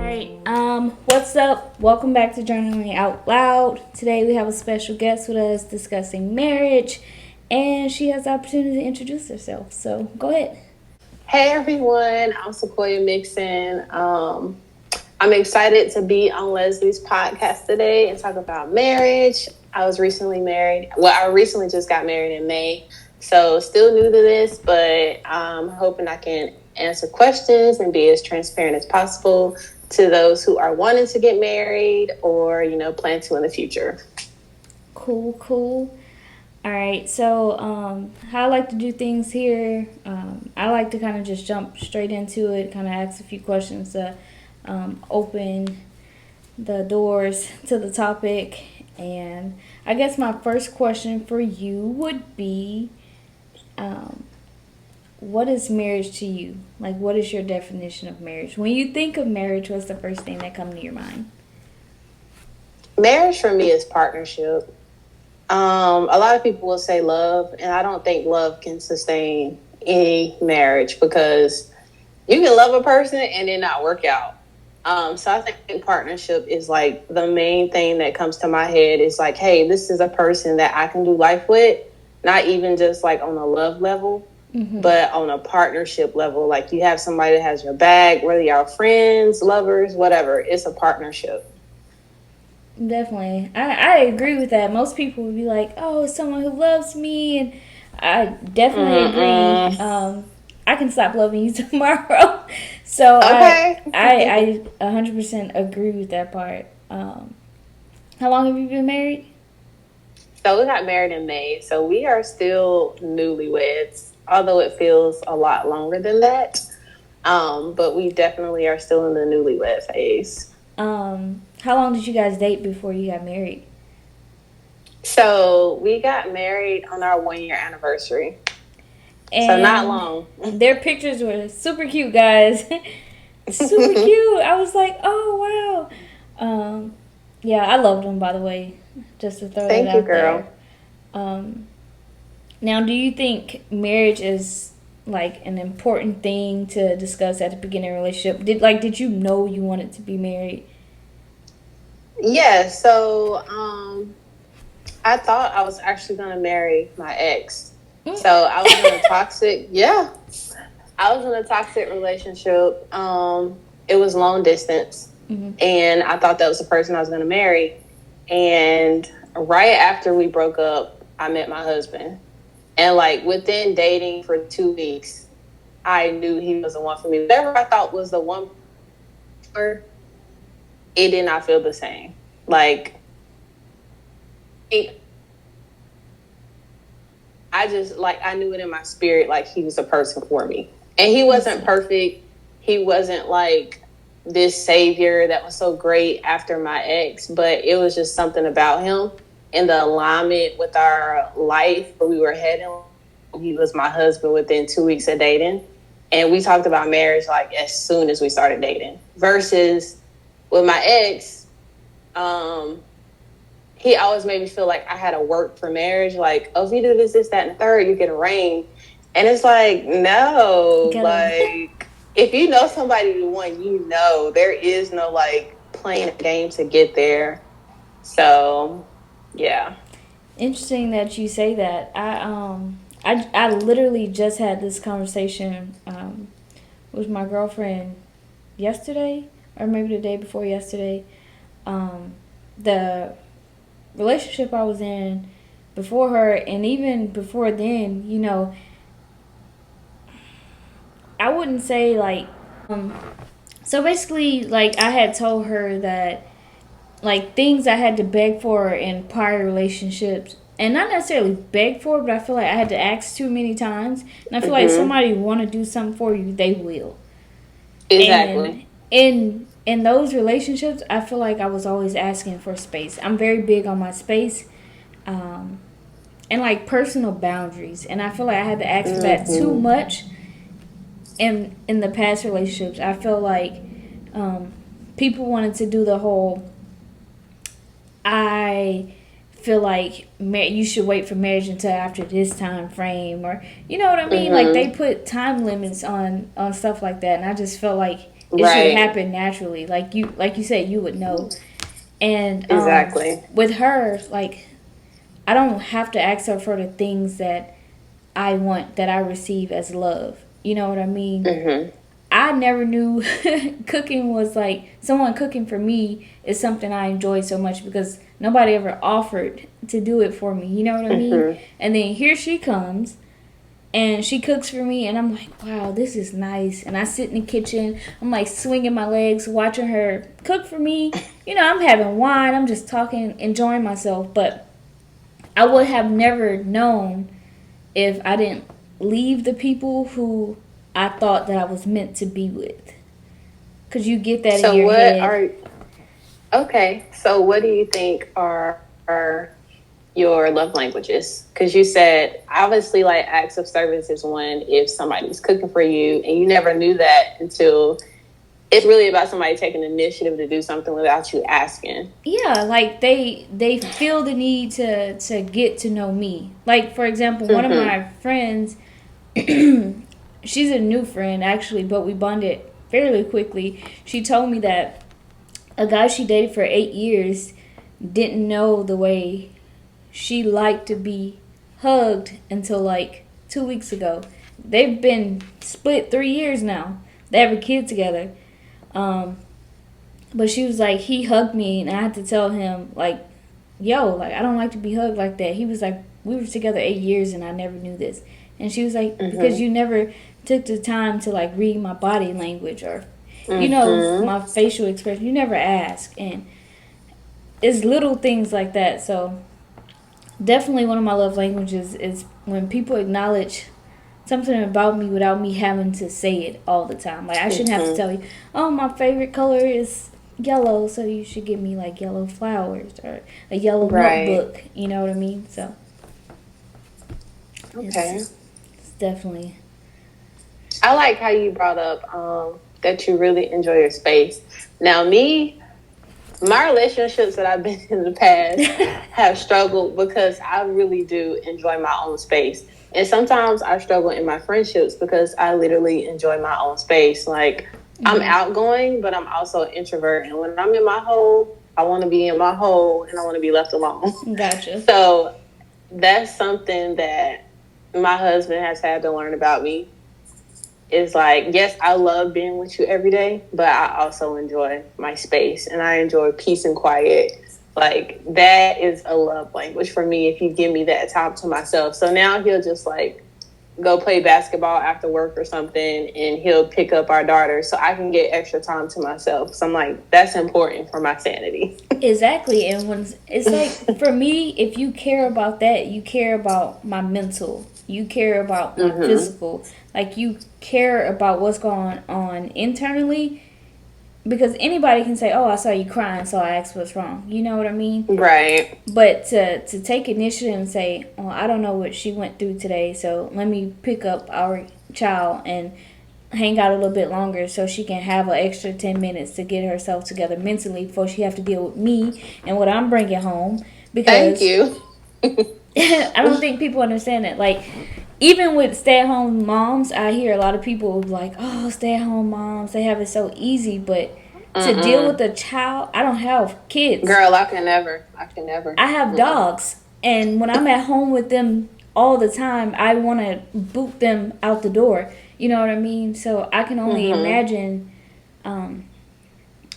Alright, what's up? Welcome back to Journaling Out Loud. Today we have a special guest with us discussing marriage, and she has the opportunity to introduce herself. So go ahead. Hey everyone, I'm Sacoya Mixon. I'm excited to be on Leslie's podcast today and talk about marriage. I was recently married. Well, I recently just got married in May, so still new to this, but I'm hoping I can answer questions and be as transparent as possible to those who are wanting to get married or, plan to in the future. Cool. All right, so how I like to do things here, I like to kind of just jump straight into it, kind of ask a few questions to open the doors to the topic. And I guess my first question for you would be, what is marriage to you? Like, what is your definition of marriage? When you think of marriage, what's the first thing that comes to your mind? Marriage for me is partnership. A lot of people will say love, and I don't think love can sustain any marriage because you can love a person and it not work out. So I think partnership is like the main thing that comes to my head is like, hey, this is a person that I can do life with, not even just like on a love level, but on a partnership level. Like you have somebody that has your back, whether y'all friends, lovers, whatever, it's a partnership. Definitely. I agree with that. Most people would be like, oh, it's someone who loves me. And I definitely agree. I can stop loving you tomorrow. So Okay. I 100% agree with that part. How long have you been married? So we got married in May. So we are still newlyweds, although it feels a lot longer than that. But we definitely are still in the newlywed phase. How long did you guys date before you got married? So we got married on our 1 year anniversary. And so not long. Their pictures were super cute, guys. Super cute. I was like, oh wow. Yeah, I loved them, by the way. Just to throw Thank it you, out girl. there. Now, do you think marriage is like an important thing to discuss at the beginning of a relationship? Did you know you wanted to be married? Yeah, so I thought I was actually gonna marry my ex. So I was in a toxic relationship. It was long distance. And I thought that was the person I was gonna marry. And right after we broke up, I met my husband. And like within dating for 2 weeks, I knew he was the one for me. Whatever I thought was the one, it did not feel the same. Like, I knew it in my spirit, like he was a person for me. And he wasn't perfect. He wasn't like this savior that was so great after my ex, but it was just something about him and the alignment with our life where we were heading. He was my husband within 2 weeks of dating. And we talked about marriage like as soon as we started dating. Versus with my ex, he always made me feel like I had to work for marriage. Like, oh, if you do this, that, and the third, you get a ring. And it's like, no. Like, if you know somebody you want, there is no, like, playing a game to get there. So, yeah. Interesting that you say that. I literally just had this conversation with my girlfriend yesterday, or maybe the day before yesterday. The relationship I was in before her, and even before then, I wouldn't say like, so basically, like, I had told her that, like, things I had to beg for in prior relationships, and not necessarily beg for, but I feel like I had to ask too many times, and I feel like somebody want to do something for you, they will. Exactly. And in those relationships, I feel like I was always asking for space. I'm very big on my space, and like personal boundaries, and I feel like I had to ask for that too much. In the past relationships, I feel like people wanted to do the whole, I feel like you should wait for marriage until after this time frame, or you know what I mean. Like they put time limits on stuff like that, and I just felt like It should Right. happen naturally. Like you said, you would know. And Exactly. with her, like, I don't have to ask her for the things that I want, that I receive as love. You know what I mean? Mhm. I never knew cooking was like, someone cooking for me is something I enjoy so much, because nobody ever offered to do it for me. You know what I mean? Mhm. And then here she comes and she cooks for me, and I'm like, wow, this is nice. And I sit in the kitchen, I'm like swinging my legs, watching her cook for me. You know, I'm having wine, I'm just talking, enjoying myself. But I would have never known if I didn't leave the people who I thought that I was meant to be with. Because you get that in So your what head. are okay? So what do you think are your love languages? Because you said obviously like acts of service is one if somebody's cooking for you, and you never knew that until it's really about somebody taking the initiative to do something without you asking. Yeah, like they feel the need to get to know me. Like, for example, one of Mm-hmm. my friends, she's a new friend actually, but we bonded fairly quickly. She told me that a guy she dated for 8 years didn't know the way she liked to be hugged until like 2 weeks ago. They've been split 3 years now. They have a kid together. Um, but she was like, he hugged me, and I had to tell him, like, yo, like, I don't like to be hugged like that. He was like, we were together 8 years and I never knew this. And she was like, because Mm-hmm. you never took the time to like read my body language, or, you know, Mm-hmm. my facial expression. You never ask. And it's little things like that. So definitely one of my love languages is when people acknowledge something about me without me having to say it all the time. Like, I shouldn't have to Mm-hmm. tell you, oh, my favorite color is yellow, so you should give me like yellow flowers or a yellow Right. notebook. You know what I mean? So it's, Okay. it's definitely. I like how you brought up that you really enjoy your space. Now, me, my relationships that I've been in the past have struggled because I really do enjoy my own space. And sometimes I struggle in my friendships because I literally enjoy my own space. Like, I'm Mhm. outgoing, but I'm also an introvert. And when I'm in my hole, I want to be in my hole and I want to be left alone. Gotcha. So that's something that my husband has had to learn about me. Is like, yes, I love being with you every day, but I also enjoy my space and I enjoy peace and quiet. Like, that is a love language for me if you give me that time to myself. So now he'll just like go play basketball after work or something, and he'll pick up our daughter so I can get extra time to myself. So I'm like, that's important for my sanity. Exactly. And when it's like, for me, if you care about that, you care about my mental, you care about my Mm-hmm. physical, like, you care about what's going on internally. Because anybody can say, oh, I saw you crying, so I asked what's wrong. You know what I mean? Right. But to take initiative and say, oh, I don't know what she went through today, so let me pick up our child and hang out a little bit longer so she can have an extra 10 minutes to get herself together mentally before she have to deal with me and what I'm bringing home. Thank Because you. I don't think people understand that. Like, even with stay-at-home moms, I hear a lot of people like, oh, stay-at-home moms, they have it so easy. But to deal with Mm-mm. a child, I don't have kids. Girl, I can never. I can never. I have Mm-mm. dogs, and when I'm at home with them all the time, I want to boot them out the door. You know what I mean? So I can only Mm-hmm. imagine um,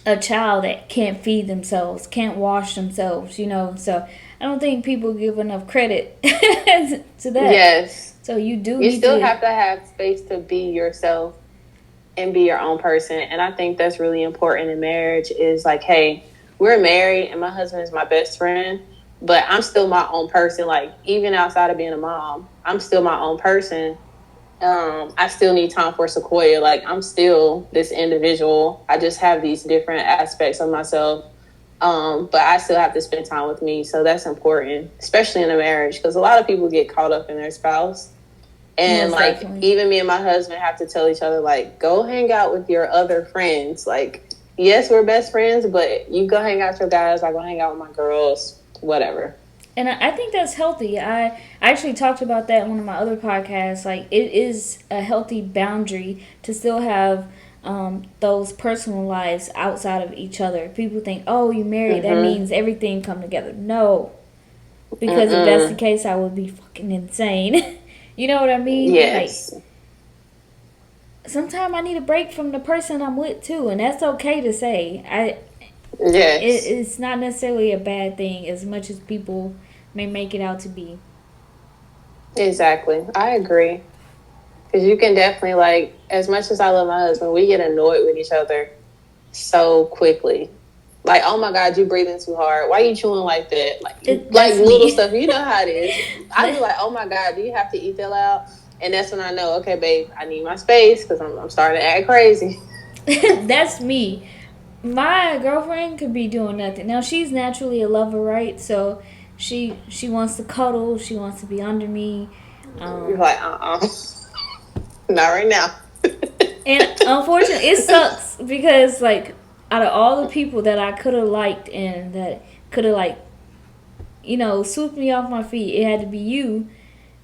a child that can't feed themselves, can't wash themselves. You know, so I don't think people give enough credit to that. Yes. So you do You need still to. have to have space to be yourself and be your own person. And I think that's really important in marriage is like, hey, we're married and my husband is my best friend, but I'm still my own person. Like, even outside of being a mom, I'm still my own person. I still need time for Sacoya. Like, I'm still this individual. I just have these different aspects of myself. But I still have to spend time with me. So that's important, especially in a marriage, because a lot of people get caught up in their spouse. And Most like, definitely. even me and my husband have to tell each other, like, go hang out with your other friends. Like, yes, we're best friends, but you go hang out with your guys, I go hang out with my girls, whatever. And I think that's healthy. I actually talked about that in one of my other podcasts. Like, it is a healthy boundary to still have those personal lives outside of each other. People think, oh, you married, that Mm-hmm. means everything come together. No, because if that's the case, I would be fucking insane. You know what I mean? Like, Yes. sometimes I need a break from the person I'm with too, and that's okay to say. Yes. It's not necessarily a bad thing as much as people may make it out to be. Exactly. I agree. Because you can definitely, like, as much as I love my husband, we get annoyed with each other so quickly. Like, oh my God, you breathing too hard. Why you chewing like that? Like That's little me. stuff. You know how it is. I'd be like, oh my God, do you have to eat that loud? And that's when I know, okay, babe, I need my space because I'm starting to act crazy. That's me. My girlfriend could be doing nothing. Now she's naturally a lover, right? So she wants to cuddle. She wants to be under me. You're Um, like, not right now. and unfortunately, it sucks because like out of all the people that I could have liked and that could have like swooped me off my feet, it had to be you.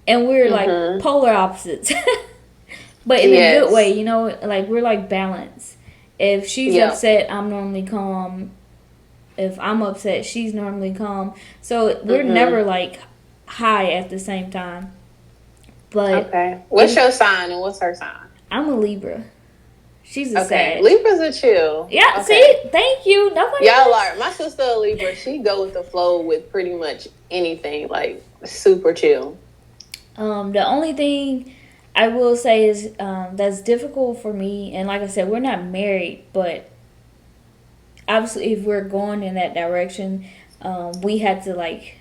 And we're like Mm-hmm. polar opposites, but in a good way. Yes. Like we're like balanced. If she's Yep. upset, I'm normally calm. If I'm upset, she's normally calm. So we're never Mm-hmm. like high at the same time. But Okay. What's it, your sign and what's her sign? I'm a Libra. She's a Okay. Sag. Libras are chill. Yeah, Okay. see? Thank you. Nobody Y'all knows. are. My sister a Libra. She go with the flow with pretty much anything. Like super chill. The only thing I will say is that's difficult for me, and like I said, we're not married, but obviously, if we're going in that direction, we had to like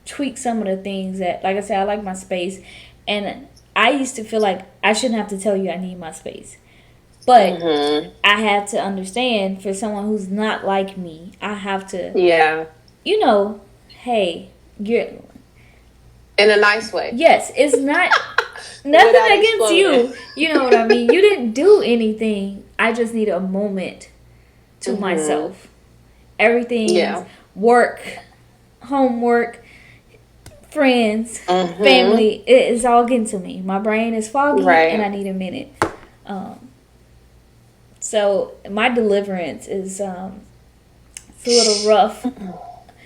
tweak some of the things that, like I said, I like my space, and I used to feel like I shouldn't have to tell you I need my space, but Mm-hmm. I had to understand for someone who's not like me, I have to, Yeah. you know, hey, you're In a nice way. yes, it's not nothing Without against exploding. you. You know what I mean? You didn't do anything. I just need a moment to Mm-hmm. myself. Everything's Yeah. work, homework, friends, Mm-hmm. family. It is all getting to me. My brain is foggy, and I Right. need a minute. Um, so my deliverance is it's a little rough.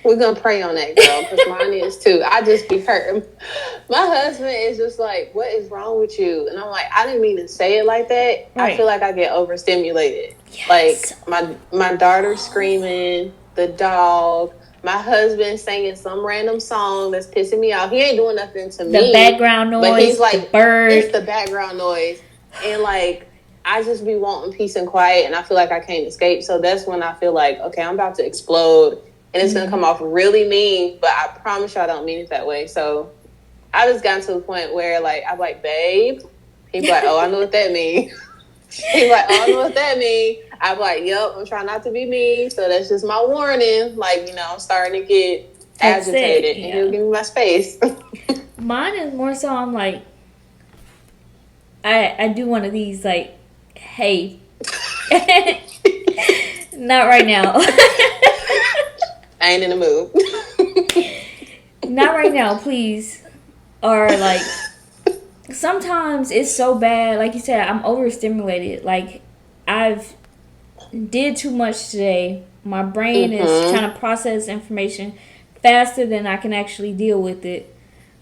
We're gonna pray on that, girl, because mine is too. I just be hurt. My husband is just like, "What is wrong with you?" And I'm like, "I didn't mean to say it like that. I feel Right. like I get overstimulated. Yes. Like my daughter screaming, the dog, my husband singing some random song that's pissing me off. He ain't doing nothing to The me, background but he's noise, the like, it's bird. the background noise, and like I just be wanting peace and quiet, and I feel like I can't escape. So that's when I feel like, okay, I'm about to explode, and it's gonna come off really mean, but I promise you I don't mean it that way. So I just gotten to the point where like I'm like, babe, he's like, oh, I know what that means. He's like, oh, I know what that means. I'm like, yep, I'm trying not to be mean, so that's just my warning. Like, I'm starting to get Upset, agitated, and he'll yeah. give me my space. Mine is more so I'm like I do one of these like, hey, not right now. I ain't in the mood. Not right now, please. Or like sometimes it's so bad, like you said, I'm overstimulated. Like I've did too much today. My brain is Mm-hmm. trying to process information faster than I can actually deal with it.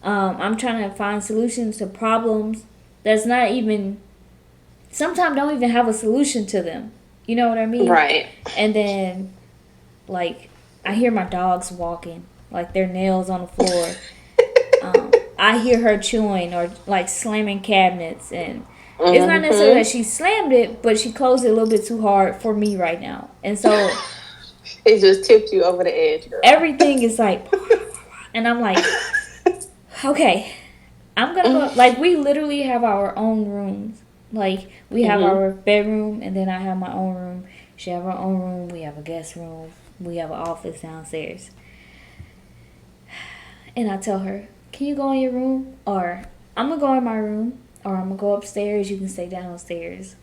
I'm trying to find solutions to problems that's not even sometimes don't even have a solution to them. You know what I mean? Right. And then like I hear my dogs walking, like their nails on the floor. I hear her chewing or like slamming cabinets, and it's not necessarily that Mm-hmm. she slammed it, but she closed it a little bit too hard for me right now. And so It just tipped you over the edge, girl. everything is like, and I'm like, okay, I'm gonna go. Like we literally have our own rooms. Like we have Mm-hmm. our bedroom, and then I have my own room. She have her own room. We have a guest room. We have an office downstairs. And I tell her, can you go in your room? Or I'm going to go in my room. Or I'm going to go upstairs. You can stay downstairs.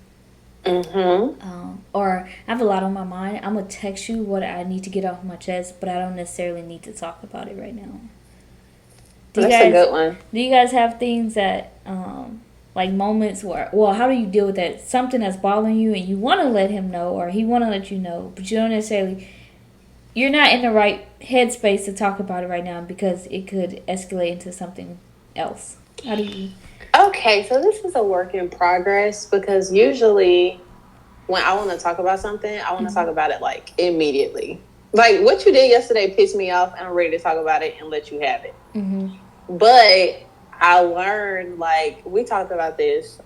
Mm-hmm. Or I have a lot on my mind. I'm going to text you what I need to get off my chest. But I don't necessarily need to talk about it right now. That's a good one. Do you guys have things that like moments where, well, how do you deal with that? Something that's bothering you and you want to let him know, or he want to let you know, but you don't necessarily, you're not in the right headspace to talk about it right now because it could escalate into something else. How do you? Okay, so this is a work in progress because usually when I want to talk about something, I want to talk about it like immediately. Like what you did yesterday pissed me off, and I'm ready to talk about it and let you have it. Mm-hmm. But I learned, like we talked about this,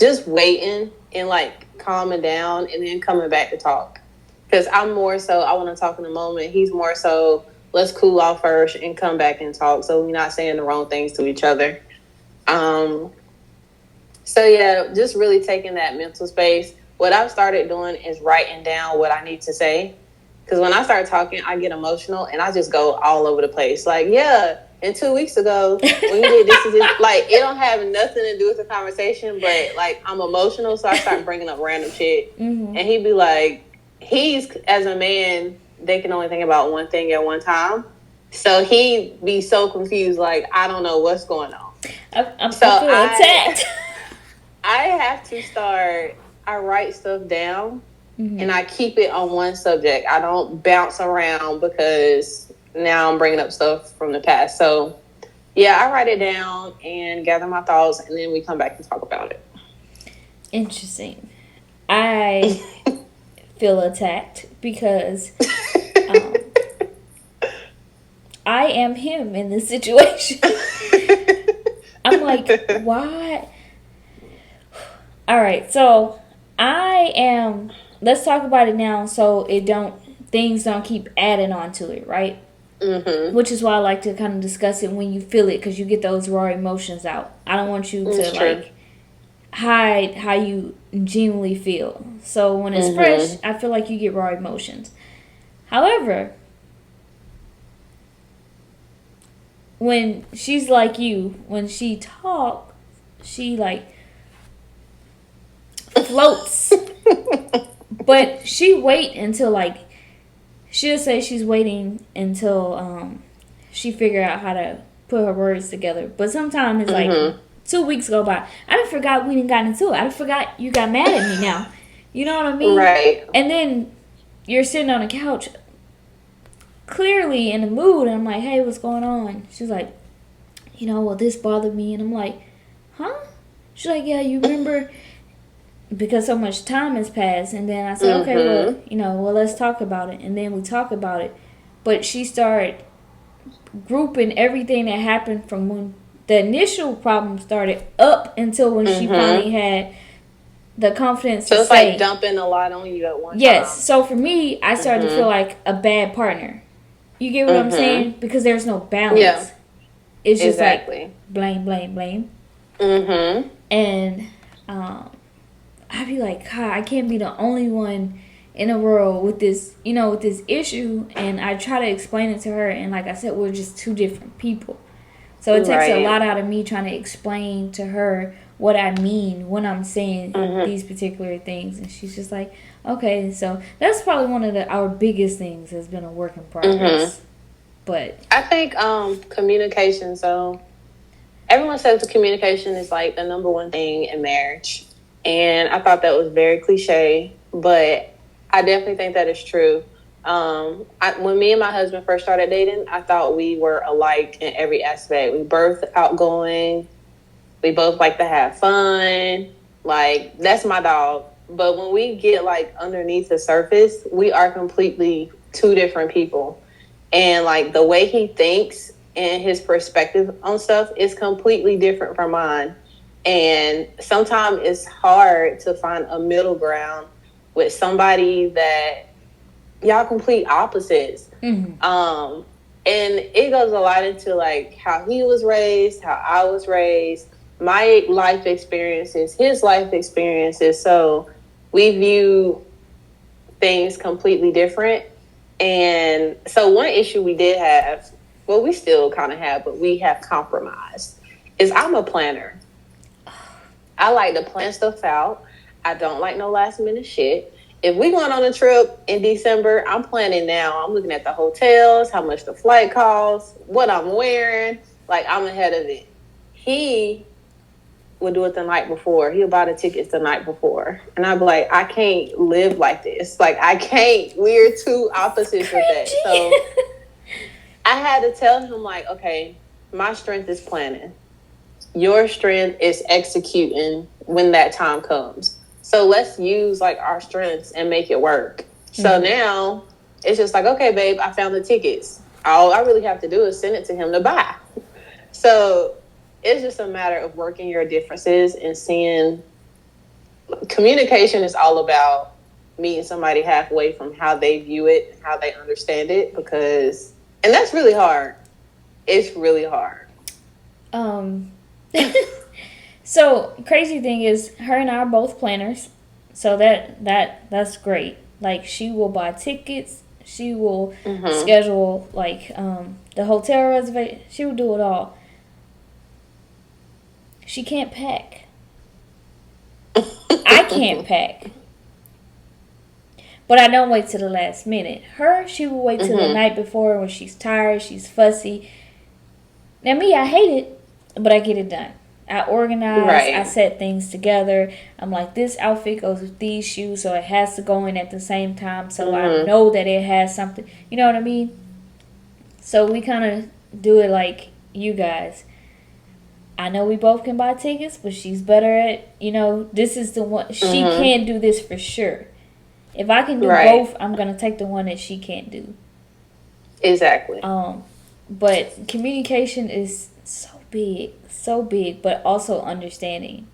just waiting and like calming down and then coming back to talk. Because I'm more so I want to talk in the moment. He's more so let's cool off first and come back and talk, so we're not saying the wrong things to each other. Um, so yeah, just really taking that mental space. What I've started doing is writing down what I need to say. Because when I start talking, I get emotional and I just go all over the place. Like, yeah, and 2 weeks ago when you did this and this, like it don't have nothing to do with the conversation, but like I'm emotional, so I start bringing up random shit. Mm-hmm. And he'd be like, he's as a man, they can only think about one thing at one time. So he'd be so confused, like I don't know what's going on. I So feel attacked. I have to start. I write stuff down Mm-hmm. and I keep it on one subject. I don't bounce around because now I'm bringing up stuff from the past. So yeah, I write it down and gather my thoughts, and then we come back and talk about it. Interesting. I feel attacked because um, I am him in this situation. I'm like, why? All right, so I am. Let's talk about it now, so things don't keep adding on to it, right? Mm-hmm. Which is why I like to kind of discuss it when you feel it, because you get those raw emotions out. I don't want you to like hide how you genuinely feel. So when it's fresh, I feel like you get raw emotions. However, when she's like you, when she talks, she like floats. But she wait until like she'll say she's waiting until she figure out how to put her words together. But sometimes it's like 2 weeks go by. I done forgot we didn't got into it. I done forgot you got mad at me now. You know what I mean? Right. And then you're sitting on the couch clearly in the mood, and I'm like, hey, what's going on? She's like, well, this bothered me. And I'm like, huh? She's like, yeah, you remember, because so much time has passed. And then I said, okay, well, let's talk about it. And then we talk about it. But she started grouping everything that happened from when the initial problem started up until when she finally had the confidence to say. So it's like dumping a lot on you at one time. Yes. So for me, I started to feel like a bad partner. You get what I'm saying? Because there's no balance. Yeah. It's just like blame, blame, blame. Mm-hmm. And I'd be like, God, I can't be the only one in the world with this, with this issue. And I try to explain it to her. And like I said, we're just two different people. So it takes a lot out of me trying to explain to her what I mean when I'm saying these particular things. And she's just like, okay. So that's probably one of our biggest things has been a work in progress. But I think communication. So everyone says the communication is like the number one thing in marriage. And I thought that was very cliche, but I definitely think that is true. When me and my husband first started dating, I thought we were alike in every aspect. We both outgoing. We both like to have fun. Like, that's my dog. But when we get like underneath the surface, we are completely two different people. And like the way he thinks and his perspective on stuff is completely different from mine. And sometimes it's hard to find a middle ground with somebody that y'all complete opposites. And it goes a lot into like how he was raised, how I was raised, my life experiences, his life experiences. So we view things completely different. And so one issue we did have, well, we still kind of have, but we have compromised, is I'm a planner. I like to plan stuff out. I don't like no last minute shit. If we going on a trip in December, I'm planning now. I'm looking at the hotels, how much the flight costs, what I'm wearing. Like, I'm ahead of it. He would do it the night before. He'll buy the tickets the night before. And I'd be like, I can't live like this. Like, I can't. We're two opposites with that. So I had to tell him, like, okay, my strength is planning. Your strength is executing when that time comes. So let's use, like, our strengths and make it work. So now it's just like, okay, babe, I found the tickets. All I really have to do is send it to him to buy. So it's just a matter of working your differences and seeing. Communication is all about meeting somebody halfway from how they view it, how they understand it, and that's really hard. It's really hard. So crazy thing is, her and I are both planners, so that's great. Like, she will buy tickets, she will schedule, like, the hotel reservation, she will do it all. She can't pack. I can't pack. But I don't wait till the last minute. Her, she will wait till the night before when she's tired, she's fussy. Now me, I hate it, but I get it done. I organize, I set things together. I'm like, this outfit goes with these shoes, so it has to go in at the same time, so I know that it has something. You know what I mean? So we kind of do it like you guys. I know we both can buy tickets, but she's better at, this is the one. She can't do this for sure. If I can do both, I'm going to take the one that she can't do. Exactly. But communication is so big, but also understanding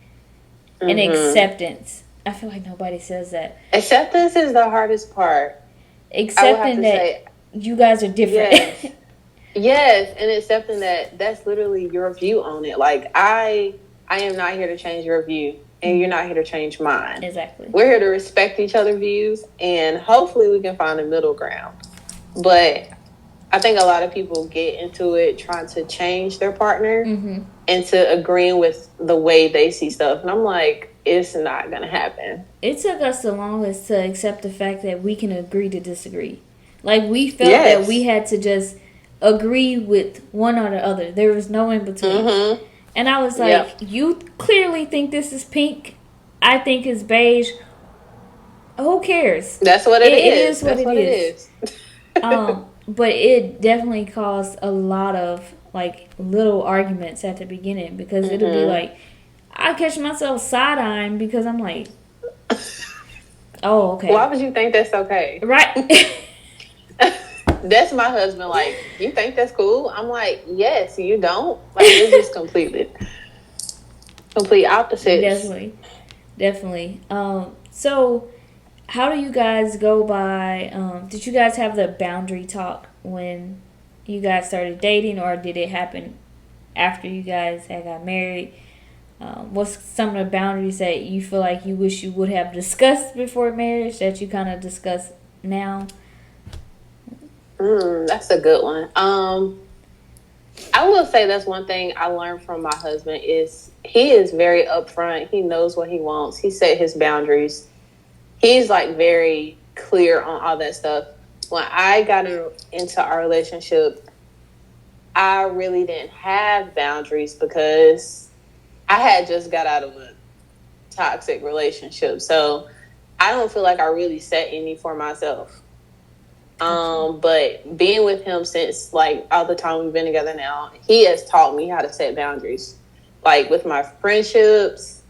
and acceptance. I feel like nobody says that. Acceptance is the hardest part. Accepting that you guys are different. Yes. Yes, and accepting that that's literally your view on it. Like, I am not here to change your view, and you're not here to change mine. Exactly. We're here to respect each other's views, and hopefully we can find a middle ground. But I think a lot of people get into it trying to change their partner into agreeing with the way they see stuff. And I'm like, it's not going to happen. It took us the longest to accept the fact that we can agree to disagree. Like, we felt that we had to just agree with one or the other. There was no in between. And I was like, you clearly think this is pink. I think it's beige. Who cares? That's what it is. It is what it is. But it definitely caused a lot of, like, little arguments at the beginning, because it'll be like, I catch myself side-eyeing because I'm like, oh, okay. Why would you think that's okay? Right. That's my husband. Like, you think that's cool? I'm like, yes, you don't. Like, it's just complete opposites. Definitely. So, how do you guys go by? Did you guys have the boundary talk when you guys started dating, or did it happen after you guys had got married? What's some of the boundaries that you feel like you wish you would have discussed before marriage that you kind of discuss now? That's a good one. I will say that's one thing I learned from my husband is he is very upfront. He knows what he wants. He set his boundaries. He's, like, very clear on all that stuff. When I got into our relationship, I really didn't have boundaries because I had just got out of a toxic relationship. So I don't feel like I really set any for myself. But being with him since, like, all the time we've been together now, he has taught me how to set boundaries. Like, with my friendships,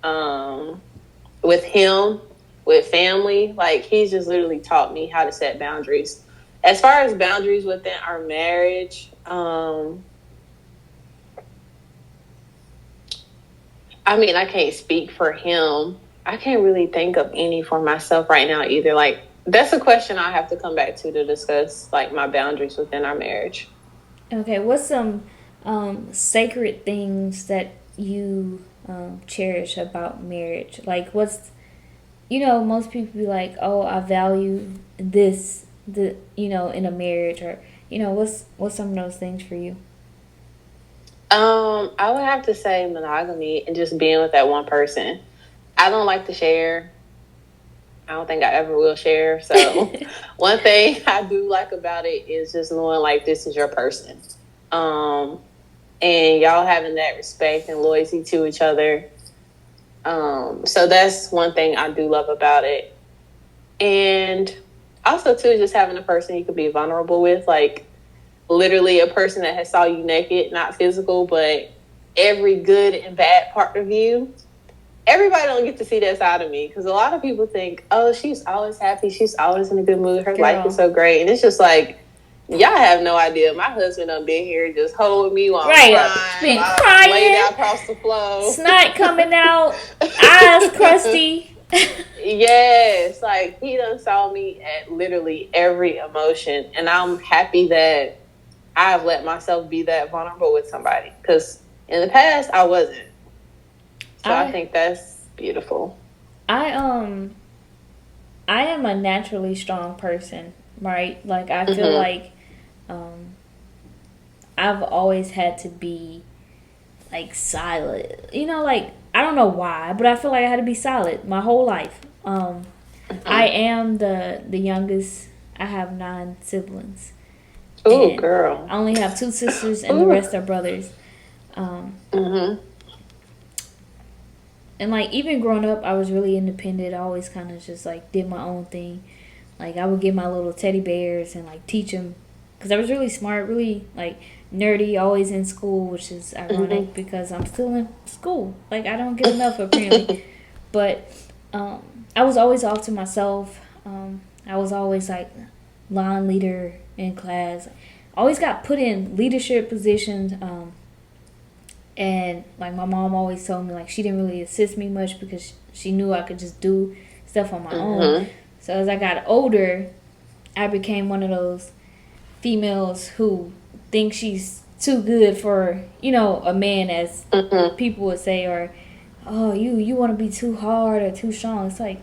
with him, with family, like, he's just literally taught me how to set boundaries. As far as boundaries within our marriage, I mean, I can't speak for him. I can't really think of any for myself right now either. Like, that's a question I have to come back to discuss, like, my boundaries within our marriage. Okay, what's some sacred things that you cherish about marriage? Like, what's, most people be like, oh, I value this, in a marriage, or, what's some of those things for you? I would have to say monogamy and just being with that one person. I don't like to share. I don't think I ever will share. So one thing I do like about it is just knowing, like, this is your person. and y'all having that respect and loyalty to each other. So that's one thing I do love about it. And also, too, just having a person you could be vulnerable with, like literally a person that has saw you naked, not physical, but every good and bad part of you. Everybody don't get to see that side of me because a lot of people think, oh, she's always happy. She's always in a good mood. Her life is so great. And it's just like, y'all have no idea. My husband done been here just holding me while I'm Been crying, laid out across the floor. Snot coming out, eyes crusty. Yes, like he done saw me at literally every emotion. And I'm happy that I've let myself be that vulnerable with somebody because in the past I wasn't. So I think that's beautiful. I am a naturally strong person, right? Like I feel like I've always had to be like silent. You know, like I don't know why, but I feel like I had to be silent my whole life. I am the youngest. I have 9 siblings. Oh, girl! I only have 2 sisters, and the rest are brothers. And like even growing up, I was really independent. I always kind of just like did my own thing. Like I would get my little teddy bears and like teach them because I was really smart, really like nerdy, always in school, which is ironic because I'm still in school. Like I don't get enough apparently. But I was always off to myself. I was always like line leader in class. Always got put in leadership positions. And like my mom always told me like she didn't really assist me much because she knew I could just do stuff on my own. So as I got older, I became one of those females who think she's too good for, you know, a man, as people would say, or oh, you want to be too hard or too strong. It's like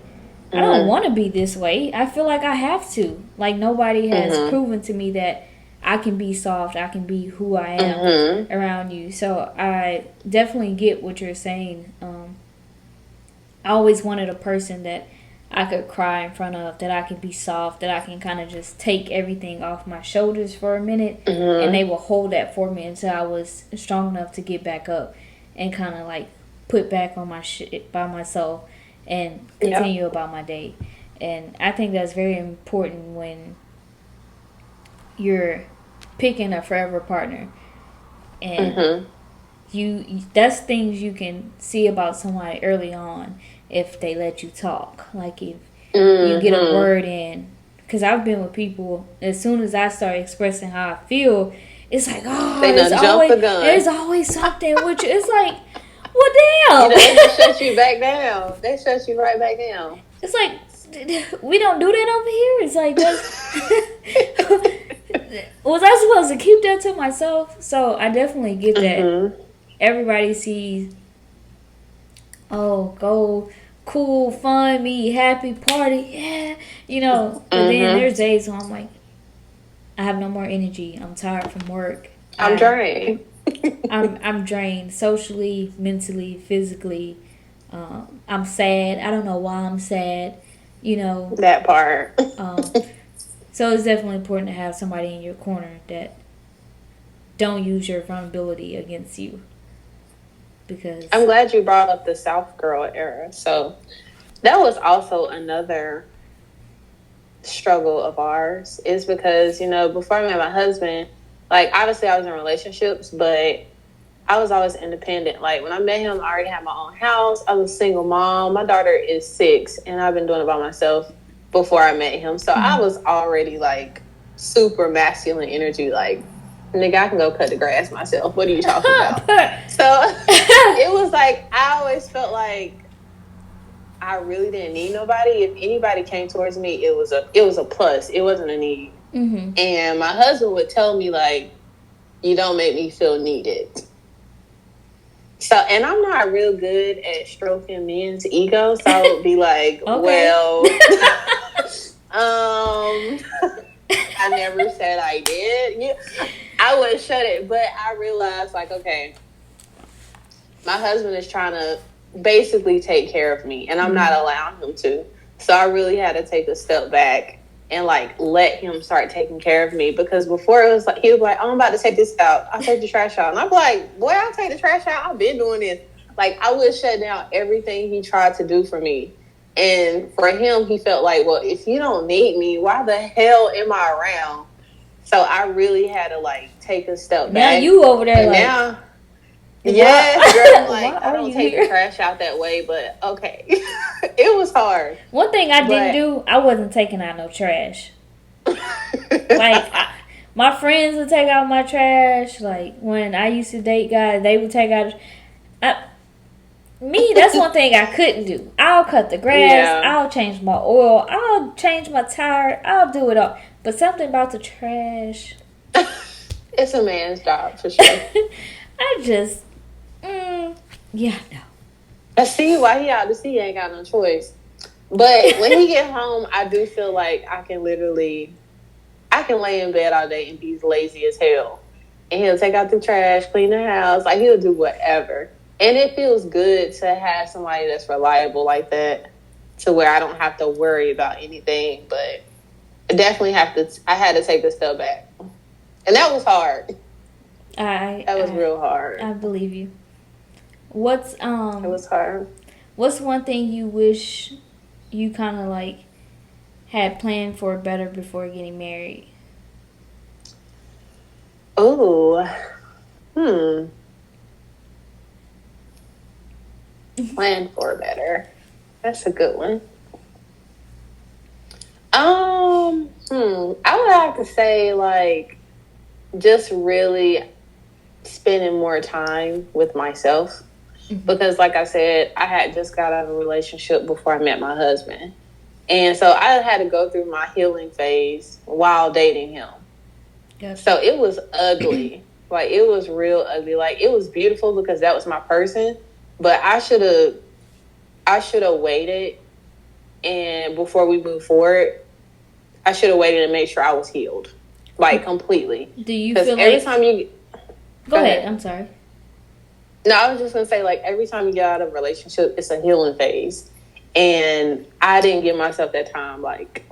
I don't want to be this way. I feel like I have to. Like nobody has proven to me that I can be soft. I can be who I am around you. So I definitely get what you're saying. I always wanted a person that I could cry in front of, that I could be soft, that I can kind of just take everything off my shoulders for a minute, and they will hold that for me until I was strong enough to get back up and kind of like put back on my shit by myself and continue about my day. And I think that's very important when you're picking a forever partner, and you that's things you can see about somebody early on if they let you talk, like if you get a word in, because I've been with people, as soon as I start expressing how I feel, it's like, oh, there's always something which it's like, well, damn, they just shut you back down. They shut you right back down. It's like we don't do that over here. It's like that's was I supposed to keep that to myself? So I definitely get that. Everybody sees, oh, go cool, fun, me, happy, party, yeah, you know. But then there's days when I'm like, I have no more energy. I'm tired from work. I'm drained. I'm drained socially, mentally, physically. I'm sad. I don't know why I'm sad. You know that part. So it's definitely important to have somebody in your corner that don't use your vulnerability against you. Because I'm glad you brought up the South Girl era. So that was also another struggle of ours, is because, you know, before I met my husband, like obviously I was in relationships, but I was always independent. Like when I met him, I already had my own house. I was a single mom. My daughter is 6, and I've been doing it by myself before I met him. So I was already like super masculine energy. Like, nigga, I can go cut the grass myself. What are you talking about? So it was like, I always felt like I really didn't need nobody. If anybody came towards me, it was a plus. It wasn't a need. And my husband would tell me like, you don't make me feel needed. So, and I'm not real good at stroking men's ego. So I would be like, well, I never said I did. Yeah, I would shut it. But I realized like, okay, my husband is trying to basically take care of me, and I'm not allowing him to. So I really had to take a step back and like let him start taking care of me, because before it was like he was like, oh, I'm about to take this out, I'll take the trash out, and I'm like, boy, I'll take the trash out, I've been doing this. Like, I would shut down everything he tried to do for me. And for him, he felt like, well, if you don't need me, why the hell am I around? So I really had to like take a step Now back. you over there And like, now, yes, girl, I'm why like, I are don't you take the here? trash out that way, but okay. It was hard. One thing I didn't But do, I wasn't taking out no trash. Like, my friends would take out my trash. Like, when I used to date guys, they would take out. I, Me, that's one thing I couldn't do. I'll cut the grass. yeah, I'll change my oil. I'll change my tire. I'll do it all. But something about the trash, it's a man's job for sure. I just, yeah, no. I see why he out to sea ain't got no choice. But when he get home, I do feel like I can lay in bed all day and be lazy as hell. And he'll take out the trash, clean the house. Like, he'll do whatever. And it feels good to have somebody that's reliable like that, to where I don't have to worry about anything. But I had to take the step back. And that was hard. That was real hard. I believe you. What's It was hard. what's one thing you wish you kind of like had planned for better before getting married? Oh, plan for better. That's a good one. I would have to say, like, just really spending more time with myself. Because, like I said, I had just got out of a relationship before I met my husband. And so I had to go through my healing phase while dating him. Yep. So it was ugly. Like, it was real ugly. Like, it was beautiful because that was my person. But I should have waited, and before we moved forward, I should have waited and made sure I was healed, like, completely. Do you Because feel every like? time you Go ahead. I'm sorry. no, I was just gonna say, like, every time you get out of a relationship, it's a healing phase, and I didn't give myself that time. Like,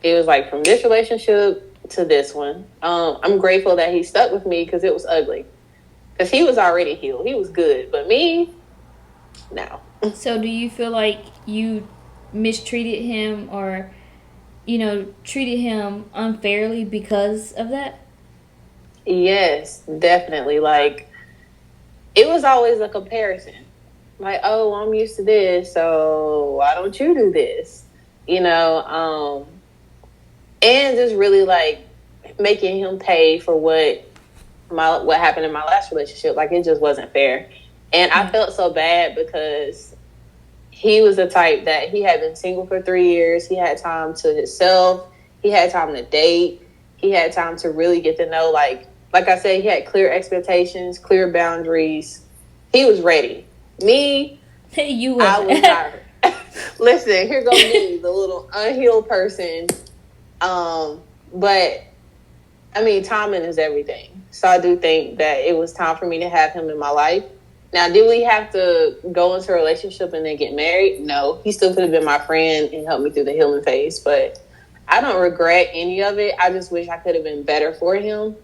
it was like from this relationship to this one. I'm grateful that he stuck with me because it was ugly. Because he was already healed, he was good, but me, no. So, do you feel like you mistreated him or, treated him unfairly because of that? Yes, definitely. Like, it was always a comparison. Like, oh, I'm used to this, so why don't you do this? And just really like making him pay for what happened in my last relationship. Like, it just wasn't fair. And I felt so bad because he was the type that he had been single for 3 years. He had time to himself. He had time to date. He had time to really get to know, like I said, he had clear expectations, clear boundaries. He was ready. Me, You I wasn't. was not. Listen, here go me, the little unhealed person. But I mean, timing is everything. So I do think that it was time for me to have him in my life. Now, did we have to go into a relationship and then get married? No. He still could have been my friend and helped me through the healing phase. But I don't regret any of it. I just wish I could have been better for him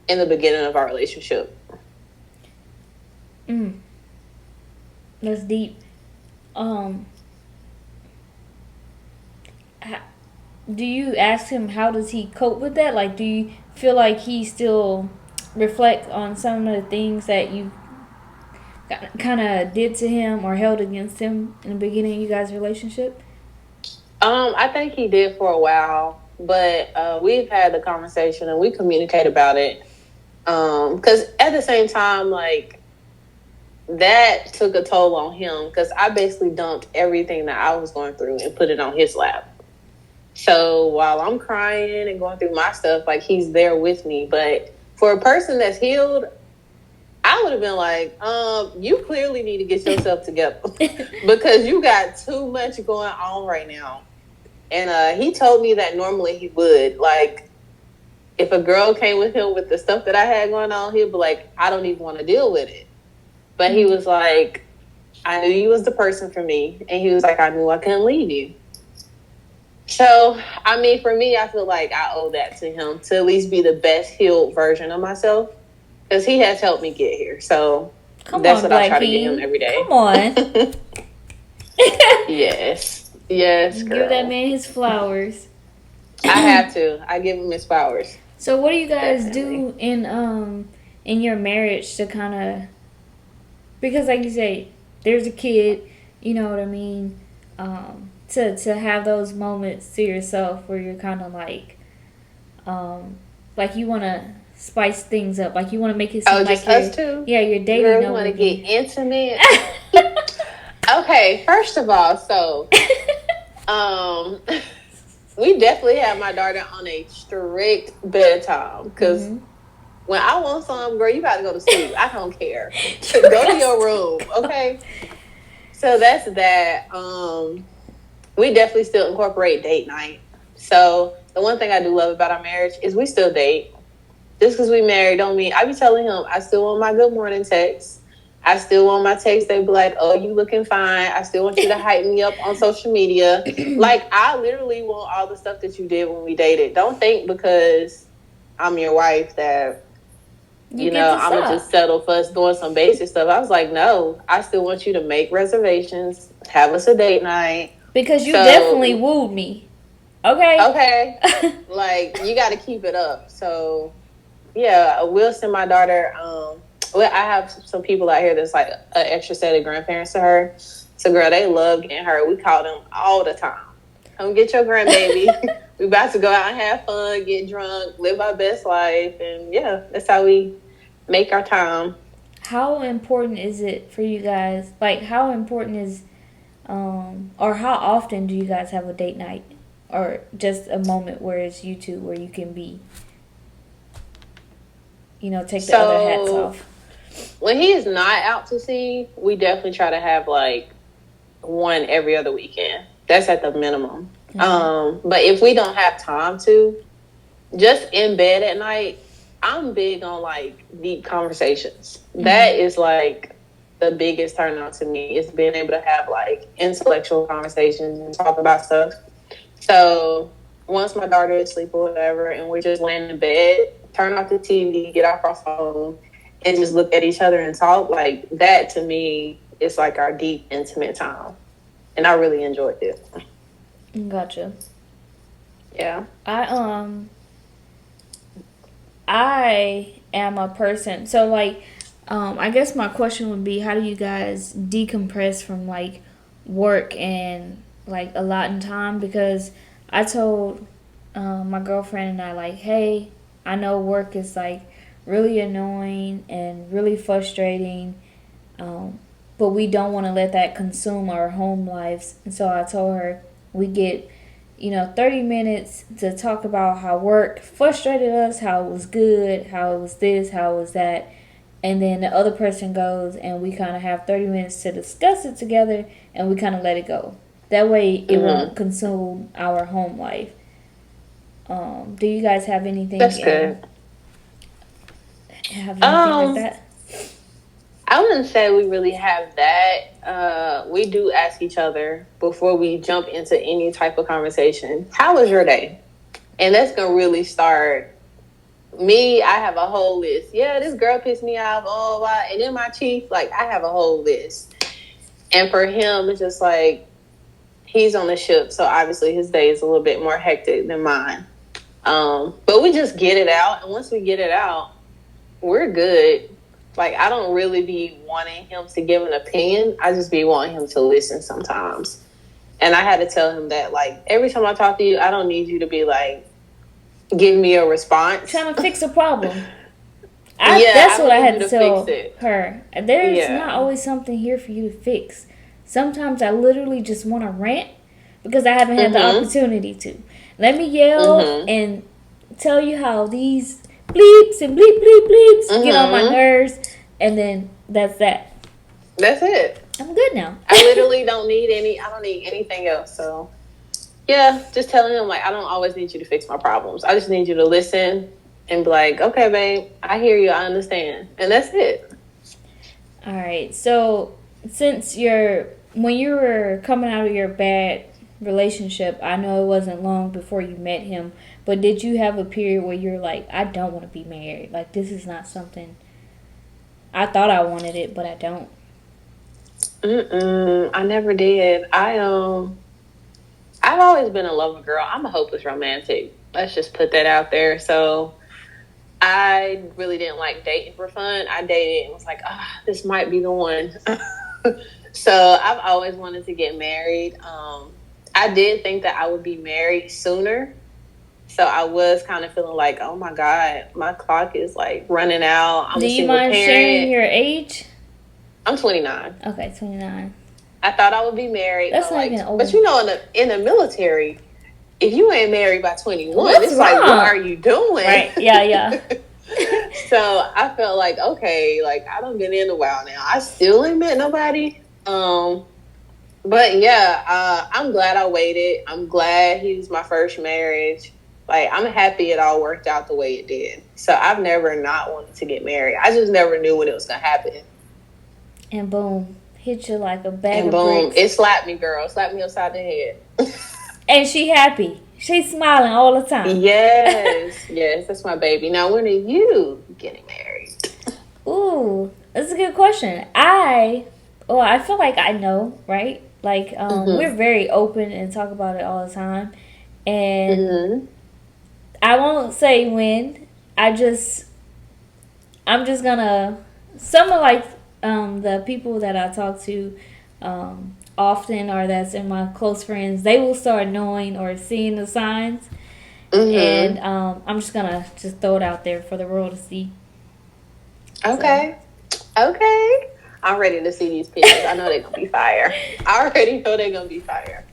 in the beginning of our relationship. That's deep. Do you ask him how does he cope with that? Like, do you feel like he still reflect on some of the things that you kind of did to him or held against him in the beginning of you guys' relationship? I think he did for a while, but we've had the conversation and we communicate about it. Because at the same time, like, that took a toll on him because I basically dumped everything that I was going through and put it on his lap. So while I'm crying and going through my stuff, like, he's there with me. But for a person that's healed, I would have been like, you clearly need to get yourself together because you got too much going on right now. And he told me that normally he would. Like, if a girl came with him with the stuff that I had going on, he'd be like, I don't even want to deal with it. But he was like, I knew you was the person for me. And he was like, I knew I couldn't leave you. So, I mean, for me, I feel like I owe that to him to at least be the best healed version of myself because he has helped me get here. So, Come that's on, what I Black try to get him King. every Come day. on. Yes. Yes, Give that girl. man his flowers. I have to. I give him his flowers. So what do you guys Definitely. do in your marriage to kind of, because like you say, there's a kid, you know what I mean, to have those moments to yourself where you're kind of like you want to spice things up, like you want to make it Oh, seem just like us you're, two? yeah, you're dating Girl, you over want to get again. intimate? Okay, first of all, um, we definitely have my daughter on a strict bedtime because Mm-hmm. when I want some, girl, you got to go to sleep. I don't care. You Go to got your to room, go. okay? So that's that. We definitely still incorporate date night. So the one thing I do love about our marriage is we still date. Just because we married don't mean I be telling him I still want my good morning text. I still want my text. They be like, "Oh, you looking fine." I still want you to hype me up on social media. Like I literally want all the stuff that you did when we dated. Don't think because I'm your wife that You get to I'm gonna stop just settle for us doing some basic stuff. I was like, no, I still want you to make reservations, have us a date night. because you definitely So wooed me. Okay. okay, like you got to keep it up. So yeah, we'll send my daughter. Well, I have some people out here that's like an extra set of grandparents to her. So, girl, they love getting her. We call them all the time. Come get your grandbaby. We about to go out and have fun, get drunk, live our best life, and yeah, that's how we make our time. How important is it for you guys? Like, how important is, or how often do you guys have a date night? Or just a moment where it's you two, where you can be, take the other hats So off? when he is not out to sea, we definitely try to have like one every other weekend. That's at the minimum. Mm-hmm. But if we don't have time to, just in bed at night, I'm big on like deep conversations. Mm-hmm. That is like the biggest turn on to me is being able to have like intellectual conversations and talk about stuff. So once my daughter is asleep or whatever, and we're just laying in bed, turn off the TV, get off our phone, and just look at each other and talk, like that to me is like our deep, intimate time. And I really enjoyed it. Gotcha. Yeah. I I am a person. So like, I guess my question would be, how do you guys decompress from like work and like a lot in time? Because I told my girlfriend and I, like, hey, I know work is like really annoying and really frustrating, um, but we don't want to let that consume our home lives. And so I told her we get 30 minutes to talk about how work frustrated us, how it was good, how it was this, how it was that. And then the other person goes and we kind of have 30 minutes to discuss it together and we kind of let it go. That way it won't Mm-hmm. consume our home life. Do you guys have anything That's good. like Um, that? I wouldn't say we really have that. We do ask each other before we jump into any type of conversation, how was your day? And that's gonna really start me. I have a whole list. Yeah, this girl pissed me off. Oh, why? And then my chief, like, I have a whole list. And for him, it's just like he's on the ship, so obviously his day is a little bit more hectic than mine. But we just get it out, and once we get it out, we're good. Like I don't really be wanting him to give an opinion. I just be wanting him to listen sometimes. And I had to tell him that like every time I talk to you, I don't need you to be like give me a response. Trying to fix a problem. Yeah, That's I what don't I need had you to to fix tell it. her. There's not Yeah. always something here for you to fix. Sometimes I literally just want to rant because I haven't had the Mhm. opportunity to. Let me yell Mhm. and tell you how these bleeps and bleeps get on my Mhm. nerves, and then that's that. That's it. I'm good now. I literally don't need any. I don't need anything else. So yeah, just telling him like I don't always need you to fix my problems. I just need you to listen and be like, okay, babe, I hear you, I understand, and that's it. All right. So since when you were coming out of your bad relationship, I know it wasn't long before you met him, but did you have a period where you're like, I don't want to be married? Like, this is not something, I thought I wanted it, but I don't. I never did. I've always been a lover girl. I'm a hopeless romantic. Let's just put that out there. So I really didn't like dating for fun. I dated and was like, this might be the one. So I've always wanted to get married. I did think that I would be married sooner. So I was kind of feeling like, oh my God, my clock is like running out. I'm Do a you single mind parent. sharing your age? I'm 29. Okay, 29. I thought I would be married. That's not even old. But you know, in the military, if you ain't married by 21, What's it's wrong? like, what are you doing? Right, yeah. So I felt like, okay, like I done been in a while now. I still ain't met nobody. But yeah, I'm glad I waited. I'm glad he was my first marriage. Like, I'm happy it all worked out the way it did. So I've never not wanted to get married. I just never knew when it was gonna happen. And boom, hit you like a bag And of boom, bricks. it slapped me, girl. Slapped me upside the head. And she happy. She's smiling all the time. Yes, that's my baby. Now, when are you getting married? Ooh, that's a good question. I feel like I know, right? Like, we're very open and talk about it all the time. And I won't say when. I'm just gonna, some of like, the people that I talk to, often, or that's in my close friends, they will start knowing or seeing the signs. And I'm just gonna just throw it out there for the world to see. Okay. I'm ready to see these pictures. I know they're gonna be fire. I already know they're gonna be fire.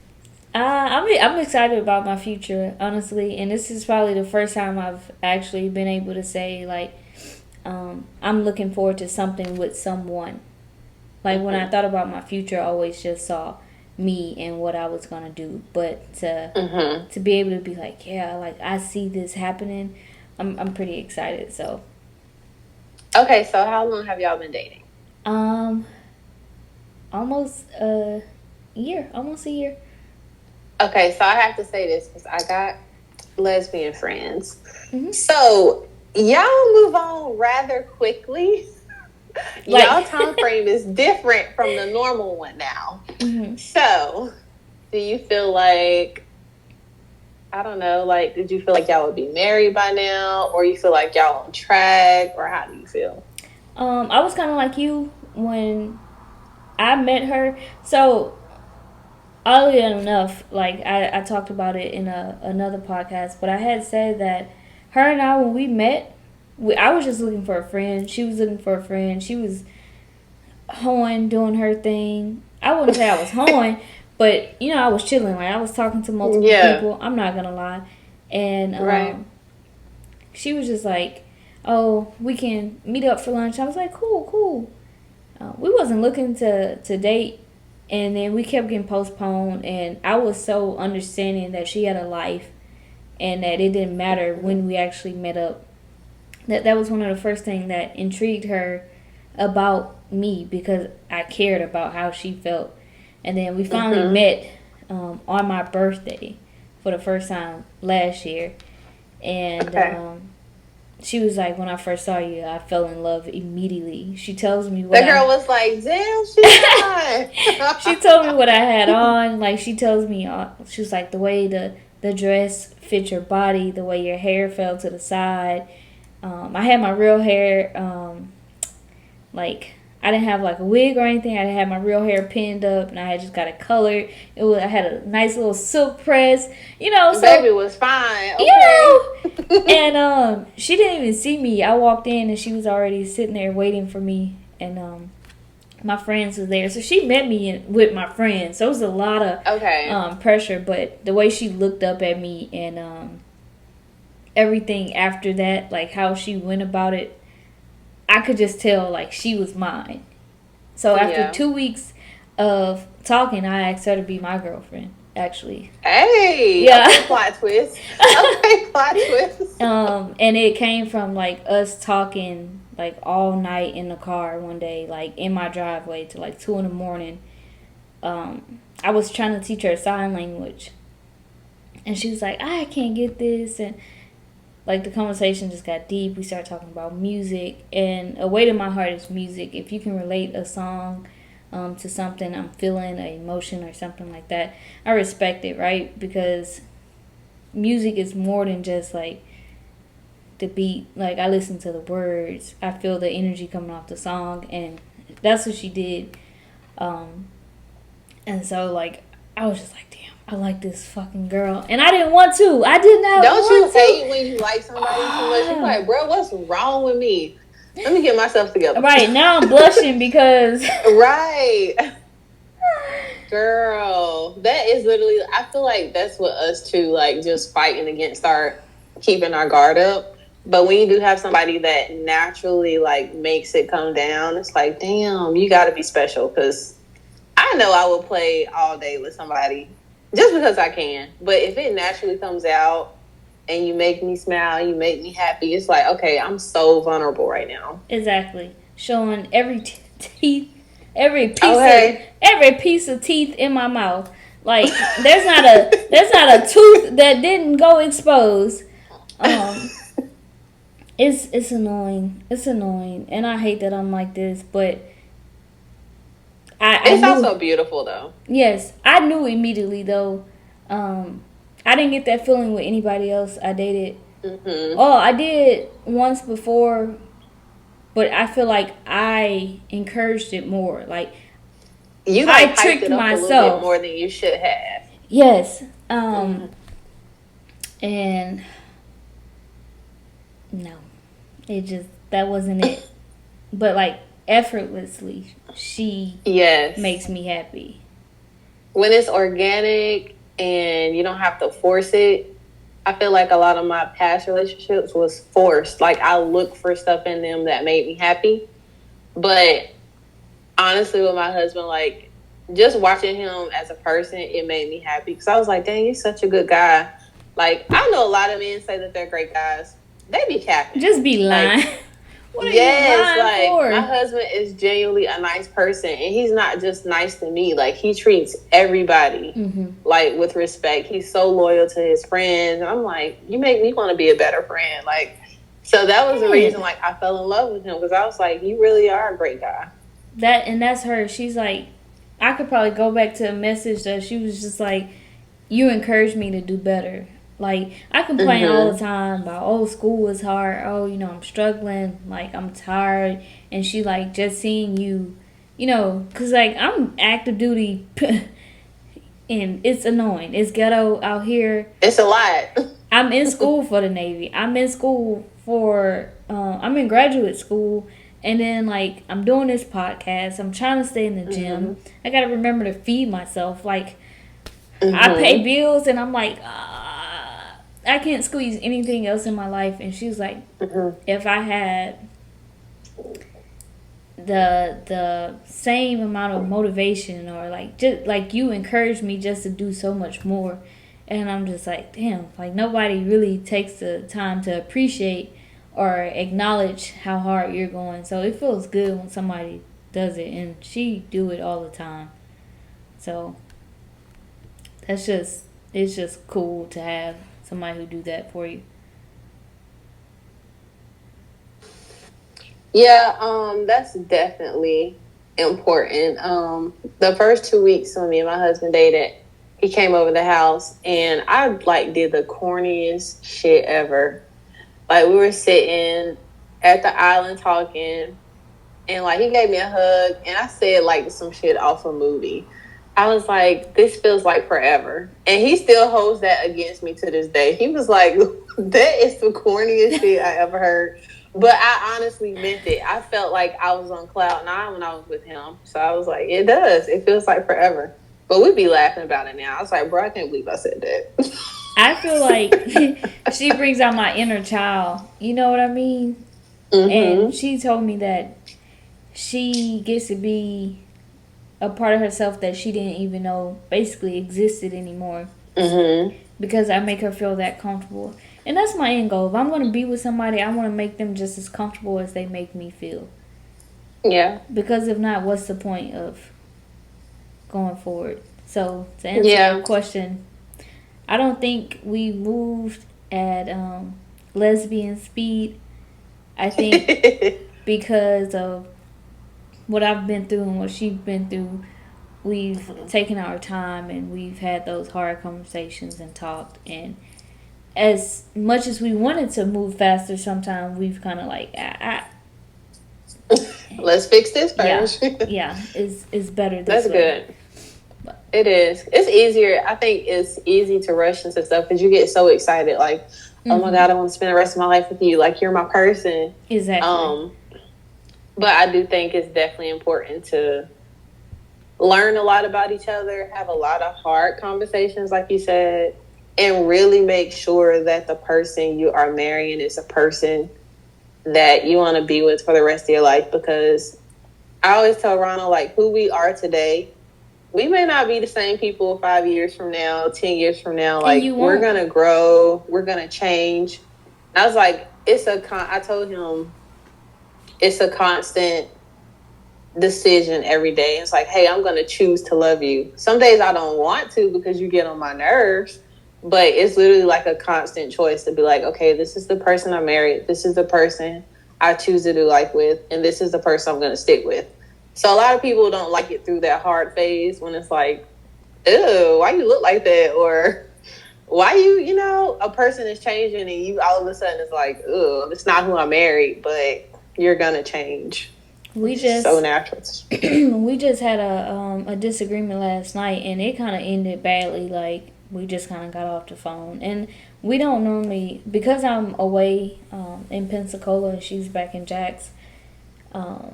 I'm excited about my future, honestly, and this is probably the first time I've actually been able to say, like, I'm looking forward to something with someone. Like, when I thought about my future, I always just saw me and what I was gonna do. But to be able to be like, yeah, like, I see this happening, I'm pretty excited. So. Okay, so how long have y'all been dating? Almost a year. Okay, so I have to say this because I got lesbian friends. So y'all move on rather quickly. Like, y'all time frame is different from the normal one now. So do you feel like, I don't know, like, did you feel like y'all would be married by now, or you feel like y'all on track, or how do you feel? I was kind of like you when I met her. So, oddly enough, like, I talked about it in another podcast, but I had said that her and I, when we met, I was just looking for a friend. She was looking for a friend. She was hoeing, doing her thing. I wouldn't say I was hoeing, but, you know, I was chilling. Like, I was talking to multiple people. I'm not going to lie. And she was just like, oh, we can meet up for lunch. I was like, cool. We wasn't looking to date. And then we kept getting postponed. And I was so understanding that she had a life and that it didn't matter when we actually met up. That was one of the first things that intrigued her about me, because I cared about how she felt. And then we finally met on my birthday for the first time last year. And she was like, when I first saw you, I fell in love immediately. She tells me what the girl was like, damn, she's fine. She told me what I had on. Like, she tells me, she was like, the way the dress fit your body, the way your hair fell to the side. I had my real hair, like, I didn't have like a wig or anything. I had my real hair pinned up, and I had just got it colored. I had a nice little silk press, you know. So baby was fine, okay. You know, and she didn't even see me. I walked in, and she was already sitting there waiting for me, and my friends was there, so she met me with my friends. So it was a lot of pressure, but the way she looked up at me and everything after that, like how she went about it, I could just tell, like, she was mine. So after 2 weeks of talking, I asked her to be my girlfriend, actually. Hey! Yeah. Okay, plot twist. And it came from, like, us talking, like, all night in the car one day, like, in my driveway to, like, 2 in the morning. I was trying to teach her sign language, and she was like, I can't get this, and like the conversation just got deep. We started talking about music, and a weight in my heart is music. If you can relate a song to something I'm feeling, an emotion or something like that, I respect it, right? Because music is more than just like the beat. Like, I listen to the words, I feel the energy coming off the song, and that's what she did. And so like I was just like, damn, I like this fucking girl, and I didn't want to. I did not. Don't you want to. hate when you like somebody too much? You're like, bro, what's wrong with me? Let me get myself together. Right, now I'm blushing because right. Girl, that is literally, I feel like that's what us two, like, just fighting against our keeping our guard up. But when you do have somebody that naturally like makes it come down, it's like, damn, you got to be special. Because I know I will play all day with somebody just because I can. But if it naturally comes out and you make me smile, you make me happy, it's like, okay, I'm so vulnerable right now. Exactly. Showing every teeth, every piece of teeth in my mouth. Like, there's not a tooth that didn't go exposed. It's annoying. It's annoying, and I hate that I'm like this. But it's also beautiful, though. Yes, I knew immediately though. I didn't get that feeling with anybody else I dated. Mm-hmm. Oh, I did once before, but I feel like I encouraged it more. Like, you I tricked it up myself a little bit more than you should have. Yes. And no, that wasn't it. But like, effortlessly, she makes me happy. When it's organic and you don't have to force it, I feel like a lot of my past relationships was forced. Like, I look for stuff in them that made me happy. But honestly, with my husband, like, just watching him as a person, it made me happy. Because I was like, dang, he's such a good guy. Like, I know a lot of men say that they're great guys. They be capping. Just be lying. Like, what are you lying for? My husband is genuinely a nice person, and he's not just nice to me. Like, he treats everybody like with respect. He's so loyal to his friends. And I'm like, you make me want to be a better friend. Like, so that was the reason like I fell in love with him, because I was like, you really are a great guy. That's her. She's like, I could probably go back to a message that she was just like, you encouraged me to do better. Like, I complain all the time about, oh, school is hard. Oh, I'm struggling. Like, I'm tired. And she, like, just seeing you, because, like, I'm active duty. And it's annoying. It's ghetto out here. It's a lot. I'm in school for the Navy. I'm in school I'm in graduate school. And then, like, I'm doing this podcast. I'm trying to stay in the gym. I got to remember to feed myself. Like, I pay bills, and I'm like, I can't squeeze anything else in my life. And she was like, if I had the same amount of motivation, or like, just like, you encouraged me just to do so much more. And I'm just like, damn, like, nobody really takes the time to appreciate or acknowledge how hard you're going. So it feels good when somebody does it, and she do it all the time. So it's just cool to have somebody who do that for you. Yeah, that's definitely important. The first 2 weeks when me and my husband dated, he came over the house, and I like did the corniest shit ever. Like, we were sitting at the island talking, and like, he gave me a hug, and I said like some shit off a movie. I was like, this feels like forever. And he still holds that against me to this day. He was like, that is the corniest shit I ever heard. But I honestly meant it. I felt like I was on cloud nine when I was with him. So I was like, it does. It feels like forever. But we'd be laughing about it now. I was like, bro, I can't believe I said that. I feel like she brings out my inner child. You know what I mean? And she told me that she gets to be a part of herself that she didn't even know basically existed anymore. Because I make her feel that comfortable. And that's my end goal. If I'm going to be with somebody, I want to make them just as comfortable as they make me feel. Yeah. Because if not, what's the point of going forward? So to answer your Yeah. question, I don't think we moved at lesbian speed. I think because of what I've been through and what she's been through, we've taken our time and we've had those hard conversations and talked. And as much as we wanted to move faster, sometimes we've kind of like, Let's fix this yeah, first. yeah, is better this That's way. good. But, It is. It's easier. I think it's easy to rush into stuff because you get so excited. Like, oh my God, I want to spend the rest of my life with you. Like, you're my person. exactly. But I do think it's definitely important to learn a lot about each other, have a lot of hard conversations, like you said, and really make sure that the person you are marrying is a person that you want to be with for the rest of your life. Because I always tell Ronald, like, who we are today, we may not be the same people 5 years from now, 10 years from now. And Like, you we're won't. going to grow, we're going to change. I was like, I told him, it's a constant decision every day. It's like, hey, I'm going to choose to love you. Some days I don't want to because you get on my nerves, but it's literally like a constant choice to be like, okay, this is the person I married. This is the person I choose to do life with. And this is the person I'm going to stick with. So a lot of people don't like it through that hard phase when it's like, ew, why you look like that? Or why a person is changing and you all of a sudden it's like, oh, it's not who I married, but you're going to change. We It's so just natural. we just had a disagreement last night, and it kind of ended badly. Like we just kind of got off the phone, and we don't normally, because I'm away in Pensacola and she's back in Jax. Um,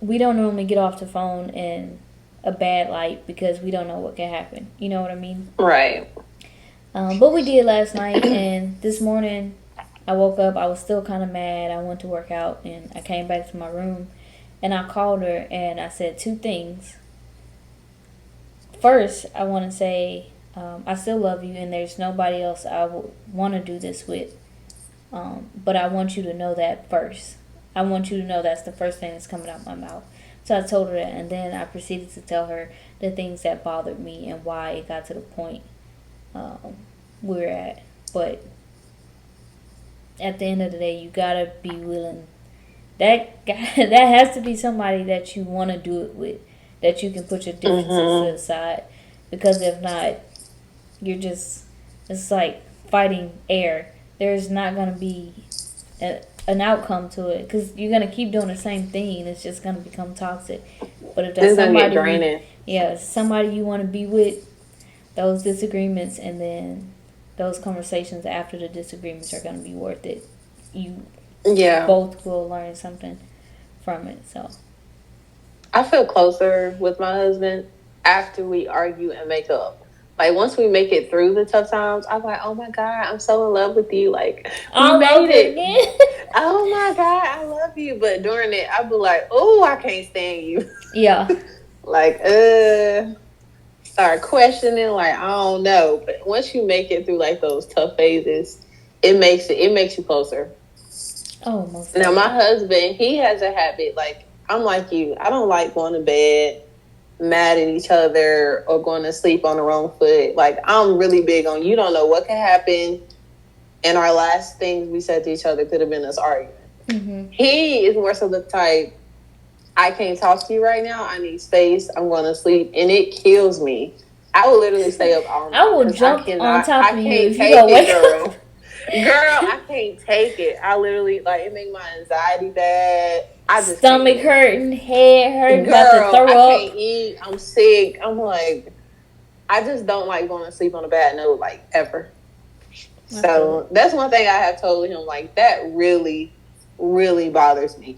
we don't normally get off the phone in a bad light because we don't know what can happen. You know what I mean? Right. But we did last night, and this morning I woke up. I was still kind of mad. I went to work out, and I came back to my room. And I called her and I said two things. First, I want to say I still love you and there's nobody else I would want to do this with. But I want you to know that first. I want you to know that's the first thing that's coming out my mouth. So I told her that, and then I proceeded to tell her the things that bothered me and why it got to the point we're at. But at the end of the day, you gotta be willing. That has to be somebody that you want to do it with, that you can put your differences to the side, because if not, it's like fighting air. There's not gonna be an outcome to it because you're gonna keep doing the same thing. It's just gonna become toxic. But if that's somebody, somebody you want to be with, those disagreements and then those conversations after the disagreements are gonna be worth it. You both will learn something from it. So I feel closer with my husband after we argue and make up. Like once we make it through the tough times, I'm like, oh my God, I'm so in love with you. Like we made it. Again. Oh my God, I love you. But during it, I'd be like, oh, I can't stand you. Yeah. Like, start questioning. Like I don't know. But once you make it through like those tough phases, it makes you closer. Oh, most now my husband, he has a habit. Like I'm like you. I don't like going to bed mad at each other or going to sleep on the wrong foot. Like I'm really big on you don't know what can happen, and our last things we said to each other could have been us arguing. Mm-hmm. He is more so the type, I can't talk to you right now. I need space. I'm going to sleep, and it kills me. I will literally stay up all night. I will jump on top of you if you don't wake up. Girl, I can't take it. I literally it make my anxiety bad. I just stomach hurting, head hurting, girl, about to throw up. I can't eat. I'm sick. I'm like, I just don't like going to sleep on a bad note, like ever. So that's one thing I have told him. Like that really, really bothers me.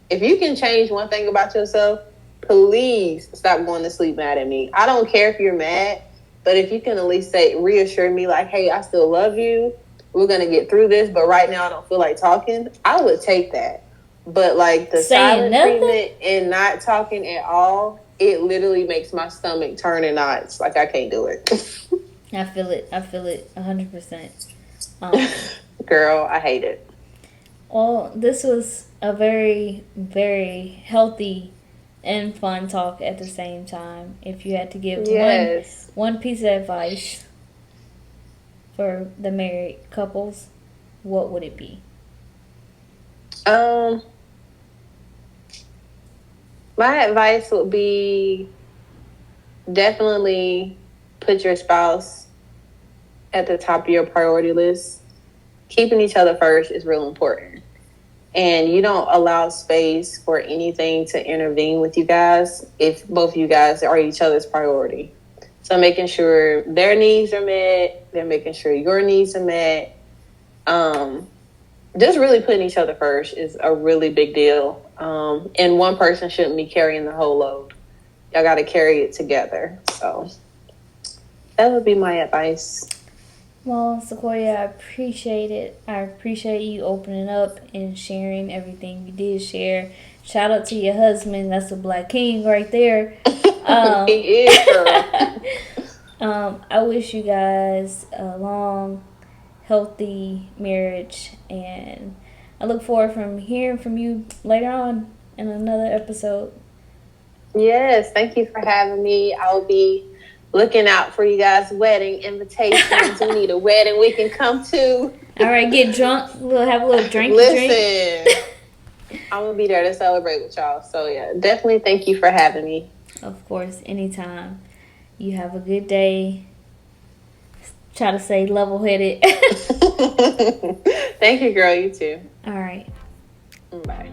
If you can change one thing about yourself, please stop going to sleep mad at me. I don't care if you're mad, but if you can at least reassure me, like, hey, I still love you. We're going to get through this, but right now I don't feel like talking. I would take that. But like the silent treatment and not talking at all, it literally makes my stomach turn in knots. Like I can't do it. I feel it 100%. Girl, I hate it. Well, this was a very, very healthy and fun talk at the same time. If you had to give Yes. one piece of advice for the married couples, what would it be? My advice would be definitely put your spouse at the top of your priority list. Keeping each other first is real important. And you don't allow space for anything to intervene with you guys if both of you guys are each other's priority. So making sure their needs are met, they're making sure your needs are met. Just really putting each other first is a really big deal. And one person shouldn't be carrying the whole load. Y'all got to carry it together. So that would be my advice. Well, Sacoya, I appreciate it. I appreciate you opening up and sharing everything you did share. Shout out to your husband. That's a black king right there. He is, girl. I wish you guys a long, healthy marriage, and I look forward from hearing from you later on in another episode. Yes, thank you for having me. I'll be looking out for you guys' wedding invitations. We need a wedding we can come to. All right, get drunk. We'll have a little drink. Listen, I'm going to be there to celebrate with y'all. So, yeah, definitely thank you for having me. Of course, anytime. You have a good day. Try to stay level-headed. Thank you, girl. You too. All right. Bye.